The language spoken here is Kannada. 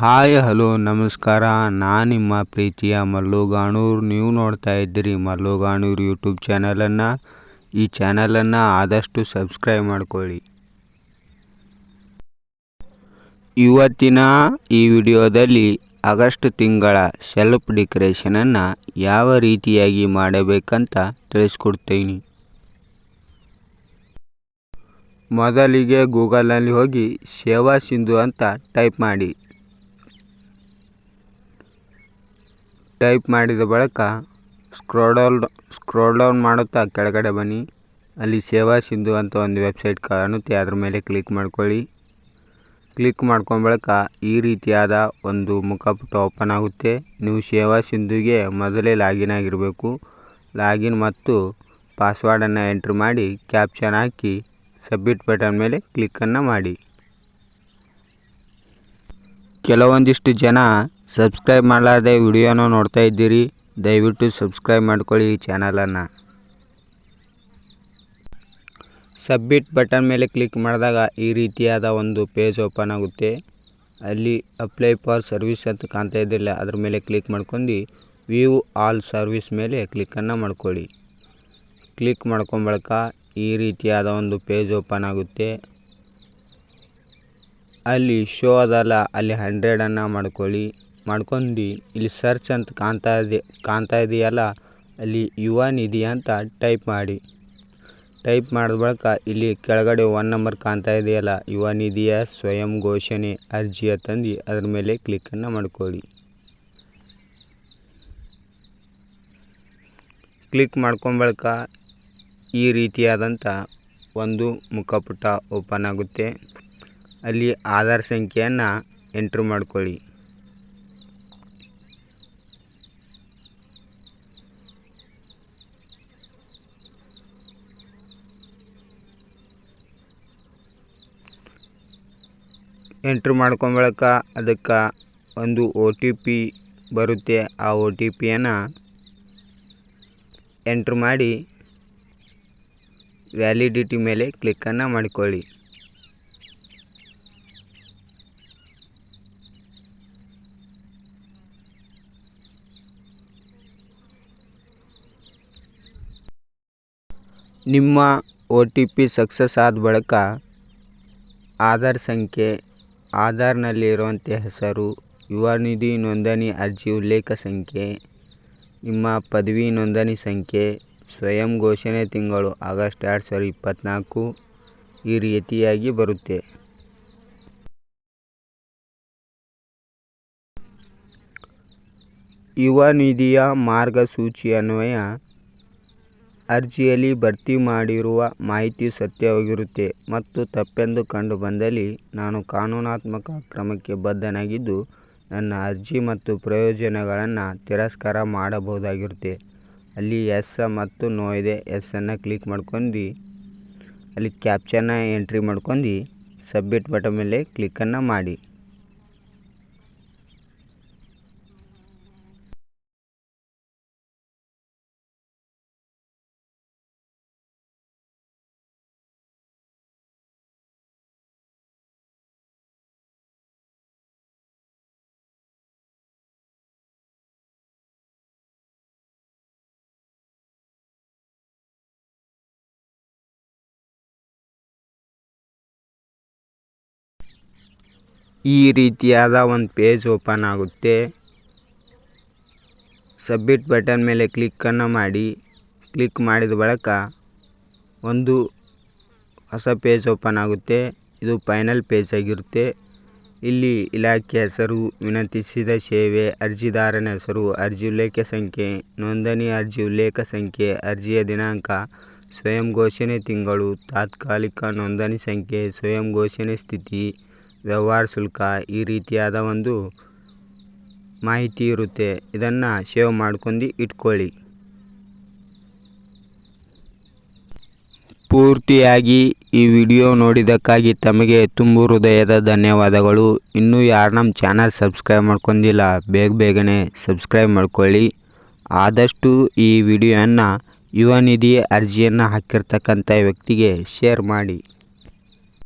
ಹಾಯ್ ಹಲೋ ನಮಸ್ಕಾರ. ನಾನು ನಿಮ್ಮ ಪ್ರೀತಿಯ ಮಲ್ಲುಗಾಣೂರು. ನೀವು ನೋಡ್ತಾ ಇದ್ದೀರಿ ಮಲ್ಲುಗಾಣೂರು ಯೂಟ್ಯೂಬ್ ಚಾನಲನ್ನು. ಈ ಚಾನಲನ್ನು ಆದಷ್ಟು ಸಬ್ಸ್ಕ್ರೈಬ್ ಮಾಡ್ಕೊಳ್ಳಿ. ಇವತ್ತಿನ ಈ ವಿಡಿಯೋದಲ್ಲಿ ಆಗಸ್ಟ್ ತಿಂಗಳ ಸೆಲ್ಫ್ ಡೆಕೋರೇಷನನ್ನು ಯಾವ ರೀತಿಯಾಗಿ ಮಾಡಬೇಕಂತ ತಿಳಿಸ್ಕೊಡ್ತೀನಿ. ಮೊದಲಿಗೆ ಗೂಗಲ್ನಲ್ಲಿ ಹೋಗಿ ಸೇವಾ ಸಿಂಧು ಅಂತ ಟೈಪ್ ಮಾಡಿದ ಬಳಿಕ ಸ್ಕ್ರೋಲ್ ಡೌನ್ ಮಾಡುತ್ತಾ ಕೆಳಗಡೆ ಬನ್ನಿ. ಅಲ್ಲಿ ಸೇವಾ ಸಿಂಧು ಅಂತ ಒಂದು ವೆಬ್ಸೈಟ್ ಕಾಣುತ್ತೆ, ಅದ್ರ ಮೇಲೆ ಕ್ಲಿಕ್ ಮಾಡ್ಕೊಳ್ಳಿ. ಕ್ಲಿಕ್ ಮಾಡ್ಕೊಂಡ ಬಳಿಕ ಈ ರೀತಿಯಾದ ಒಂದು ಮುಖಪುಟ ಓಪನ್ ಆಗುತ್ತೆ. ನೀವು ಸೇವಾ ಸಿಂಧುಗೆ ಮೊದಲೇ ಲಾಗಿನ್ ಆಗಿರಬೇಕು. ಲಾಗಿನ್ ಮತ್ತು ಪಾಸ್ವರ್ಡನ್ನು ಎಂಟ್ರಿ ಮಾಡಿ ಕ್ಯಾಪ್ಷನ್ ಹಾಕಿ ಸಬ್ಮಿಟ್ ಬಟನ್ ಮೇಲೆ ಕ್ಲಿಕ್ಕನ್ನು ಮಾಡಿ. ಕೆಲವೊಂದಿಷ್ಟು ಜನ ಸಬ್ಸ್ಕ್ರೈಬ್ ಮಾಡಲಾರ್ದೆ ವಿಡಿಯೋನ ನೋಡ್ತಾ ಇದ್ದೀರಿ. ದಯವಿಟ್ಟು ಸಬ್ಸ್ಕ್ರೈಬ್ ಮಾಡ್ಕೊಳ್ಳಿ ಈ ಚಾನಲನ್ನು. ಸಬ್ಮಿಟ್ ಬಟನ್ ಮೇಲೆ ಕ್ಲಿಕ್ ಮಾಡಿದಾಗ ಈ ರೀತಿಯಾದ ಒಂದು ಪೇಜ್ ಓಪನ್ ಆಗುತ್ತೆ. ಅಲ್ಲಿ ಅಪ್ಲೈ ಫಾರ್ ಸರ್ವಿಸ್ ಅಂತ ಕಾಣ್ತಾ ಇದ್ದಿಲ್ಲ, ಅದ್ರ ಮೇಲೆ ಕ್ಲಿಕ್ ಮಾಡ್ಕೊಂಡು ವ್ಯೂ ಆಲ್ ಸರ್ವಿಸ್ ಮೇಲೆ ಕ್ಲಿಕ್ಕನ್ನು ಮಾಡ್ಕೊಳ್ಳಿ. ಕ್ಲಿಕ್ ಮಾಡ್ಕೊಂಡ ಬಳಿಕ ಈ ರೀತಿಯಾದ ಒಂದು ಪೇಜ್ ಓಪನ್ ಆಗುತ್ತೆ. ಅಲ್ಲಿ ಶೋ ಅದಲ್ಲ, ಅಲ್ಲಿ 100 ಮಾಡ್ಕೊಳ್ಳಿ. ಮಾಡ್ಕೊಂಡು ಇಲ್ಲಿ ಸರ್ಚ್ ಅಂತ ಕಾಣ್ತಾ ಇದೆಯಲ್ಲ, ಅಲ್ಲಿ ಯುವ ನಿಧಿ ಅಂತ ಟೈಪ್ ಮಾಡಿ. ಟೈಪ್ ಮಾಡಿದ ಬಳಿಕ ಇಲ್ಲಿ ಕೆಳಗಡೆ 1 ನಂಬರ್ ಕಾಣ್ತಾ ಇದೆಯಲ್ಲ, ಯುವ ನಿಧಿಯ ಸ್ವಯಂ ಘೋಷಣೆ ಅರ್ಜಿಯ ತಂದು ಅದ್ರ ಮೇಲೆ ಕ್ಲಿಕ್ಕನ್ನು ಮಾಡ್ಕೊಳ್ಳಿ. ಕ್ಲಿಕ್ ಮಾಡ್ಕೊಂಡ ಬಳಿಕ ಈ ರೀತಿಯಾದಂಥ ಒಂದು ಮುಖಪುಟ ಓಪನ್ ಆಗುತ್ತೆ. ಅಲ್ಲಿ ಆಧಾರ್ ಸಂಖ್ಯೆಯನ್ನು ಎಂಟ್ರಿ ಮಾಡ್ಕೊಳ್ಳಿ. ಎಂಟ್ರಿ ಮಾಡ್ಕೊಂಡ ಬಳಿಕ ಅದಕ್ಕೆ ಒಂದು OTP ಬರುತ್ತೆ. ಆ OTPಯನ್ನು ಎಂಟ್ರಿ ಮಾಡಿ ವ್ಯಾಲಿಡಿಟಿ ಮೇಲೆ ಕ್ಲಿಕ್ಕನ್ನು ಮಾಡಿಕೊಳ್ಳಿ. ನಿಮ್ಮ OTP ಸಕ್ಸಸ್ ಆದ ಬಳಿಕ ಆಧಾರ್ ಸಂಖ್ಯೆ, ಆಧಾರ್ನಲ್ಲಿರುವಂಥ ಹೆಸರು, ಯುವ ನಿಧಿ ನೋಂದಣಿ ಅರ್ಜಿ ಉಲ್ಲೇಖ ಸಂಖ್ಯೆ, ನಿಮ್ಮ ಪದವಿ ನೋಂದಣಿ ಸಂಖ್ಯೆ, ಸ್ವಯಂ ಘೋಷಣೆ ತಿಂಗಳು ಆಗಸ್ಟ್ 2024 ಈ ರೀತಿಯಾಗಿ ಬರುತ್ತೆ. ಯುವ ನಿಧಿಯ ಮಾರ್ಗಸೂಚಿ ಅನ್ವಯ ಅರ್ಜಿಯಲ್ಲಿ ಭರ್ತಿ ಮಾಡಿರುವ ಮಾಹಿತಿ ಸತ್ಯವಾಗಿರುತ್ತೆ ಮತ್ತು ತಪ್ಪೆಂದು ಕಂಡು ಬಂದಲ್ಲಿ ನಾನು ಕಾನೂನಾತ್ಮಕ ಕ್ರಮಕ್ಕೆ ಬದ್ಧನಾಗಿದ್ದು ನನ್ನ ಅರ್ಜಿ ಮತ್ತು ಪ್ರಯೋಜನಗಳನ್ನು ತಿರಸ್ಕಾರ ಮಾಡಬಹುದಾಗಿರುತ್ತೆ. ಅಲ್ಲಿ ಎಸ್ ಮತ್ತು ನೋ ಇದೆ. ಎಸ್ಸನ್ನು ಕ್ಲಿಕ್ ಮಾಡ್ಕೊಂಡು ಅಲ್ಲಿ ಕ್ಯಾಪ್ಷನ್ನ ಎಂಟ್ರಿ ಮಾಡ್ಕೊಂಡು ಸಬ್ಮಿಟ್ ಬಟನ್ ಮೇಲೆ ಕ್ಲಿಕ್ಕನ್ನು ಮಾಡಿ. ಈ ರೀತಿಯಾದ ಒಂದು ಪೇಜ್ ಓಪನ್ ಆಗುತ್ತೆ. ಸಬ್ಮಿಟ್ ಬಟನ್ ಮೇಲೆ ಕ್ಲಿಕ್ಕನ್ನು ಮಾಡಿ. ಕ್ಲಿಕ್ ಮಾಡಿದ ಬಳಿಕ ಒಂದು ಹೊಸ ಪೇಜ್ ಓಪನ್ ಆಗುತ್ತೆ. ಇದು ಫೈನಲ್ ಪೇಜ್ ಆಗಿರುತ್ತೆ. ಇಲ್ಲಿ ಇಲಾಖೆ ಹೆಸರು, ವಿನಂತಿಸಿದ ಸೇವೆ, ಅರ್ಜಿದಾರನ ಹೆಸರು, ಅರ್ಜಿ ಉಲ್ಲೇಖ ಸಂಖ್ಯೆ, ನೋಂದಣಿ ಅರ್ಜಿ ಉಲ್ಲೇಖ ಸಂಖ್ಯೆ, ಅರ್ಜಿಯ ದಿನಾಂಕ, ಸ್ವಯಂ ಘೋಷಣೆ ತಿಂಗಳು, ತಾತ್ಕಾಲಿಕ ನೋಂದಣಿ ಸಂಖ್ಯೆ, ಸ್ವಯಂ ಘೋಷಣೆ ಸ್ಥಿತಿ, ವ್ಯವಹಾರ ಶುಲ್ಕ ಈ ರೀತಿಯಾದ ಒಂದು ಮಾಹಿತಿ ಇರುತ್ತೆ. ಇದನ್ನು ಸೇವ್ ಮಾಡ್ಕೊಂಡು ಇಟ್ಕೊಳ್ಳಿ. ಪೂರ್ತಿಯಾಗಿ ಈ ವಿಡಿಯೋ ನೋಡಿದ್ದಕ್ಕಾಗಿ ತಮಗೆ ತುಂಬು ಹೃದಯದ ಧನ್ಯವಾದಗಳು. ಇನ್ನೂ ಯಾರು ನಮ್ಮ ಚಾನಲ್ ಸಬ್ಸ್ಕ್ರೈಬ್ ಮಾಡ್ಕೊಂಡಿಲ್ಲ ಬೇಗನೆ ಸಬ್ಸ್ಕ್ರೈಬ್ ಮಾಡ್ಕೊಳ್ಳಿ. ಆದಷ್ಟು ಈ ವಿಡಿಯೋವನ್ನು ಯುವ ನಿಧಿ ಅರ್ಜಿಯನ್ನು ಹಾಕಿರ್ತಕ್ಕಂಥ ವ್ಯಕ್ತಿಗೆ ಶೇರ್ ಮಾಡಿ.